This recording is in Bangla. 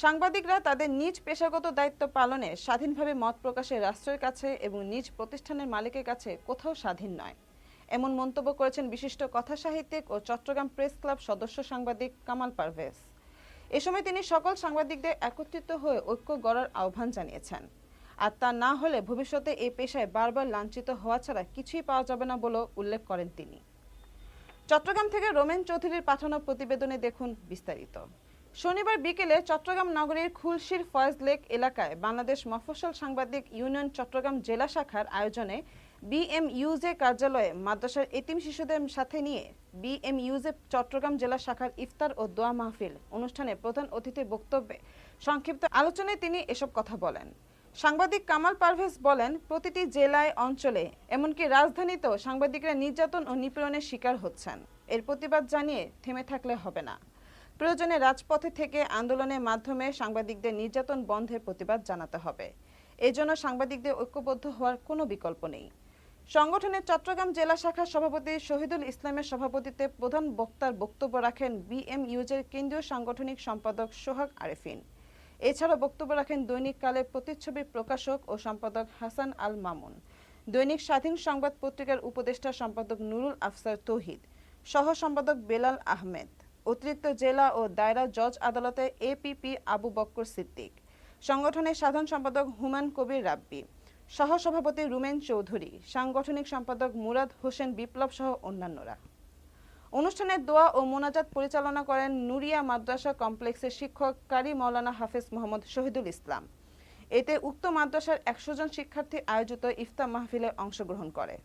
সাংবাদিকরা তাদের নিজ পেশাগত দায়িত্ব পালনে স্বাধীনভাবে মত প্রকাশে রাষ্ট্রের কাছে এবং নিজ প্রতিষ্ঠানের মালিকের কাছে কোথাও স্বাধীন নয়, এমন মন্তব্য করেছেন বিশিষ্ট কথাসাহিত্যিক ও চট্টগ্রাম প্রেস ক্লাব সদস্য সাংবাদিক কামাল পারভেজ। এ সময় তিনি সকল সাংবাদিকদের একত্রিত হয়ে ঐক্য গড়ার আহ্বান জানিয়েছেন। আর তা না হলে ভবিষ্যতে এই পেশায় বারবার লাঞ্ছিত হওয়া ছাড়া কিছুই পাওয়া যাবে না বলেও উল্লেখ করেন তিনি। চট্টগ্রাম থেকে রোমেন চৌধুরীর পাঠানো প্রতিবেদনে দেখুন বিস্তারিত। শনিবার বিকেলে চট্টগ্রাম নগরীর খুলশীর ফয়েজ লেক এলাকায় বাংলাদেশ মফস্বল সাংবাদিক ইউনিয়ন চট্টগ্রাম জেলা শাখার আয়োজনে বিএমইউজে কার্যালয়ে মাদ্রাসার এতিম শিশুদের সাথে নিয়ে বিএমইউজে চট্টগ্রাম জেলা শাখার ইফতার ও দোয়া মাহফিল অনুষ্ঠানে প্রধান অতিথির বক্তব্যে সংক্ষিপ্ত আলোচনায় তিনি এসব কথা বলেন। সাংবাদিক কামাল পারভেজ বলেন, প্রতিটি জেলায়, অঞ্চলে, এমনকি রাজধানীতেও সাংবাদিকরা নির্যাতন ও নিপীড়নের শিকার হচ্ছেন। এর প্রতিবাদ জানিয়ে থেমে থাকলে হবে না, প্রয়োজনে রাজপথে থেকে আন্দোলনের মাধ্যমে সাংবাদিকদের নির্যাতন বন্ধের প্রতিবাদ জানাতে হবে। এজন্য সাংবাদিকদের ঐক্যবদ্ধ হওয়ার কোনো বিকল্প নেই। সংগঠনের চট্টগ্রাম জেলা শাখার সভাপতি শহীদুল ইসলামের সভাপতিত্বে প্রধান বক্তার বক্তব্য রাখেন বিএমইউজের কেন্দ্রীয় সাংগঠনিক সম্পাদক সোহাগ আরেফিন। এছাড়া বক্তব্য রাখেন দৈনিক কালের প্রতিচ্ছবির প্রকাশক ও সম্পাদক হাসান আল মামুন, দৈনিক স্বাধীন সংবাদ পত্রিকার উপদেষ্টা সম্পাদক নুরুল আফসার তৌহিদ, সহ সম্পাদক বেলাল আহমেদ, অতিরিক্ত জেলা ও দায়রা জজ আদালতে এপিপি আবু বক্কর সিদ্দিক, সংগঠনের সাধারণ সম্পাদক হুমায়ুন কবির রাব্বি, সহ সভাপতি রুমেন চৌধুরী, সাংগঠনিক সম্পাদক মুরাদ হোসেন বিপ্লব সহ অন্যান্যরা। অনুষ্ঠানে দোয়া ও মোনাজাত পরিচালনা করেন নুরিয়া মাদ্রাসা কমপ্লেক্সের শিক্ষক কারি মাওলানা হাফেজ মোহাম্মদ শহীদুল ইসলাম। এতে উক্ত মাদ্রাসার 100 জন শিক্ষার্থী আয়োজিত ইফতার মাহফিলে অংশগ্রহণ করে।